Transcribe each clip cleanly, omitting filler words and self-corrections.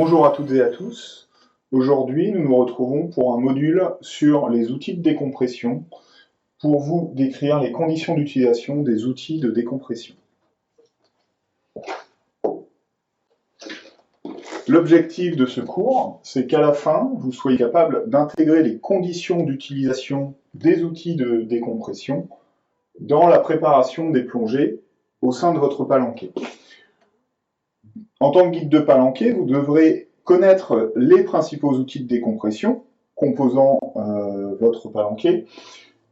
Bonjour à toutes et à tous. Aujourd'hui, nous nous retrouvons pour un module sur les outils de décompression pour vous décrire les conditions d'utilisation des outils de décompression. L'objectif de ce cours, c'est qu'à la fin, vous soyez capable d'intégrer les conditions d'utilisation des outils de décompression dans la préparation des plongées au sein de votre palanquet. En tant que guide de palanquet, vous devrez connaître les principaux outils de décompression composant votre palanquet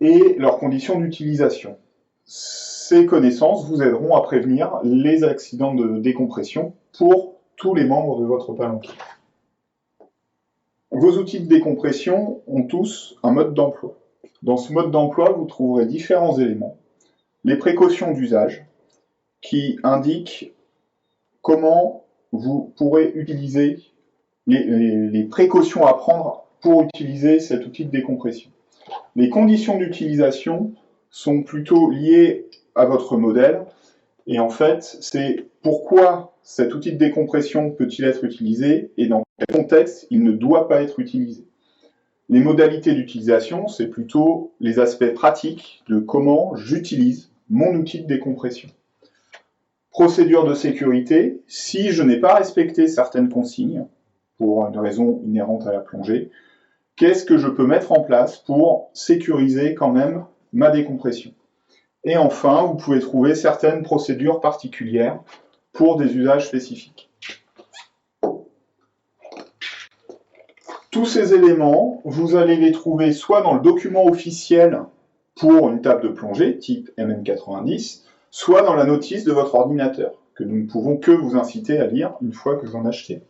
et leurs conditions d'utilisation. Ces connaissances vous aideront à prévenir les accidents de décompression pour tous les membres de votre palanquet. Vos outils de décompression ont tous un mode d'emploi. Dans ce mode d'emploi, vous trouverez différents éléments. Les précautions d'usage qui indiquent comment vous pourrez utiliser les précautions à prendre pour utiliser cet outil de décompression. Les conditions d'utilisation sont plutôt liées à votre modèle, et en fait, c'est pourquoi cet outil de décompression peut-il être utilisé, et dans quel contexte il ne doit pas être utilisé. Les modalités d'utilisation, c'est plutôt les aspects pratiques de comment j'utilise mon outil de décompression. Procédure de sécurité, si je n'ai pas respecté certaines consignes, pour une raison inhérente à la plongée, qu'est-ce que je peux mettre en place pour sécuriser quand même ma décompression? Et enfin, vous pouvez trouver certaines procédures particulières pour des usages spécifiques. Tous ces éléments, vous allez les trouver soit dans le document officiel pour une table de plongée, type MN90, soit dans la notice de votre ordinateur, que nous ne pouvons que vous inciter à lire une fois que vous en achetez.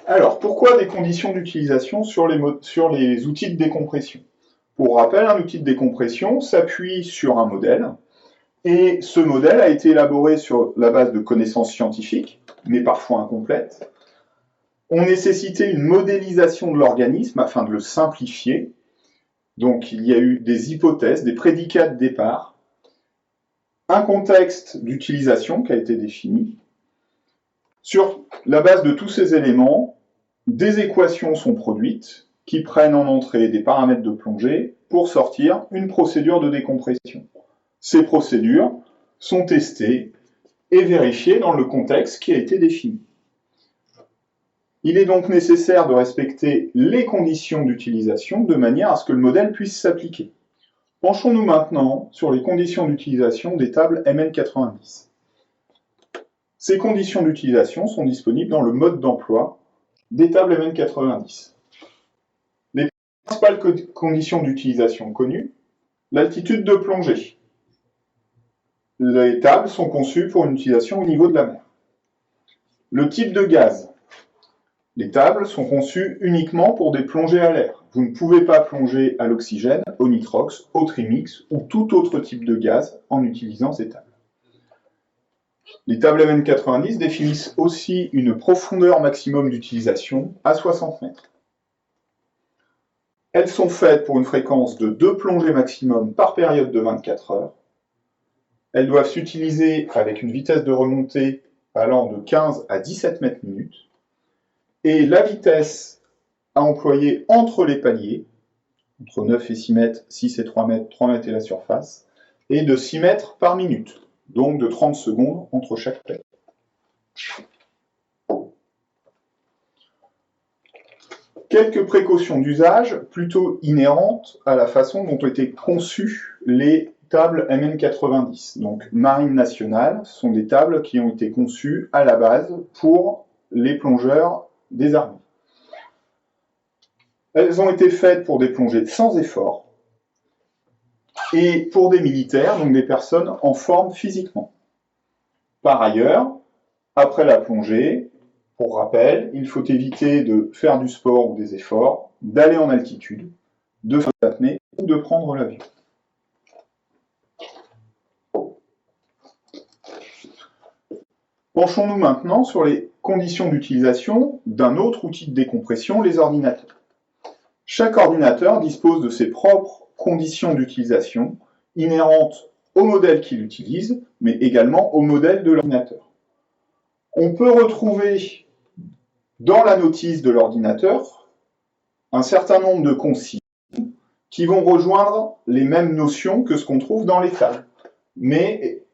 Alors, pourquoi des conditions d'utilisation sur les outils de décompression? Pour rappel, un outil de décompression s'appuie sur un modèle, et ce modèle a été élaboré sur la base de connaissances scientifiques, mais parfois incomplètes. On nécessitait une modélisation de l'organisme afin de le simplifier. Donc, il y a eu des hypothèses, des prédicats de départ, un contexte d'utilisation qui a été défini. Sur la base de tous ces éléments, des équations sont produites qui prennent en entrée des paramètres de plongée pour sortir une procédure de décompression. Ces procédures sont testées et vérifiées dans le contexte qui a été défini. Il est donc nécessaire de respecter les conditions d'utilisation de manière à ce que le modèle puisse s'appliquer. Penchons-nous maintenant sur les conditions d'utilisation des tables MN90. Ces conditions d'utilisation sont disponibles dans le mode d'emploi des tables MN90. Les principales conditions d'utilisation connues, l'altitude de plongée. Les tables sont conçues pour une utilisation au niveau de la mer. Le type de gaz. Les tables sont conçues uniquement pour des plongées à l'air. Vous ne pouvez pas plonger à l'oxygène, au nitrox, au trimix ou tout autre type de gaz en utilisant ces tables. Les tables MN90 définissent aussi une profondeur maximum d'utilisation à 60 mètres. Elles sont faites pour une fréquence de 2 plongées maximum par période de 24 heures. Elles doivent s'utiliser avec une vitesse de remontée allant de 15 à 17 mètres minutes. Et la vitesse à employer entre les paliers, entre 9 et 6 mètres, 6 et 3 mètres et la surface, est de 6 mètres par minute, donc de 30 secondes entre chaque palier. Quelques précautions d'usage plutôt inhérentes à la façon dont ont été conçues les tables MN90. Donc Marine nationale, ce sont des tables qui ont été conçues à la base pour les plongeurs des armées. Elles ont été faites pour des plongées sans effort et pour des militaires, donc des personnes en forme physiquement. Par ailleurs, après la plongée, pour rappel, il faut éviter de faire du sport ou des efforts, d'aller en altitude, de faire de l'apnée ou de prendre l'avion. Penchons-nous maintenant sur les conditions d'utilisation d'un autre outil de décompression, les ordinateurs. Chaque ordinateur dispose de ses propres conditions d'utilisation inhérentes au modèle qu'il utilise, mais également au modèle de l'ordinateur. On peut retrouver dans la notice de l'ordinateur un certain nombre de consignes qui vont rejoindre les mêmes notions que ce qu'on trouve dans les tables, mais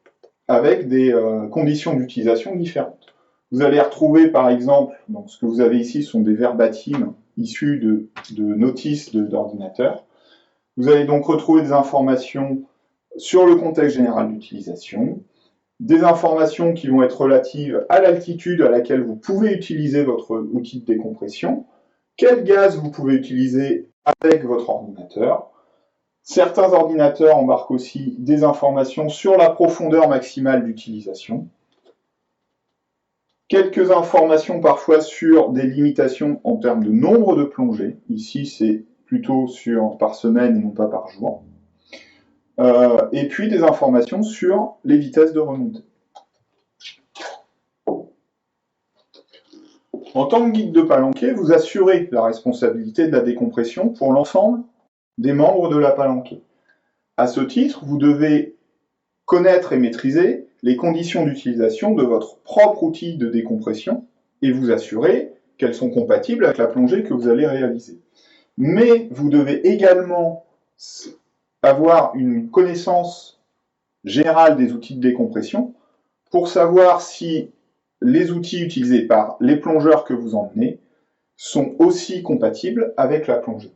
avec des conditions d'utilisation différentes. Vous allez retrouver par exemple, donc ce que vous avez ici sont des verbatims issus de notices d'ordinateur. Vous allez donc retrouver des informations sur le contexte général d'utilisation, des informations qui vont être relatives à l'altitude à laquelle vous pouvez utiliser votre outil de décompression, quel gaz vous pouvez utiliser avec votre ordinateur. Certains ordinateurs embarquent aussi des informations sur la profondeur maximale d'utilisation, quelques informations parfois sur des limitations en termes de nombre de plongées. Ici, c'est plutôt par semaine et non pas par jour. Et puis des informations sur les vitesses de remontée. En tant que guide de palanquée, vous assurez la responsabilité de la décompression pour l'ensemble des membres de la palanquée. À ce titre, vous devez connaître et maîtriser les conditions d'utilisation de votre propre outil de décompression et vous assurer qu'elles sont compatibles avec la plongée que vous allez réaliser. Mais vous devez également avoir une connaissance générale des outils de décompression pour savoir si les outils utilisés par les plongeurs que vous emmenez sont aussi compatibles avec la plongée.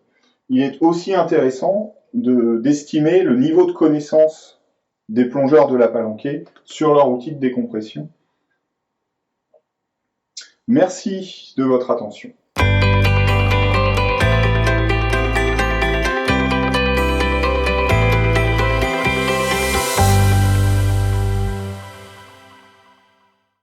Il est aussi intéressant d'estimer le niveau de connaissance des plongeurs de la palanquée sur leur outil de décompression. Merci de votre attention.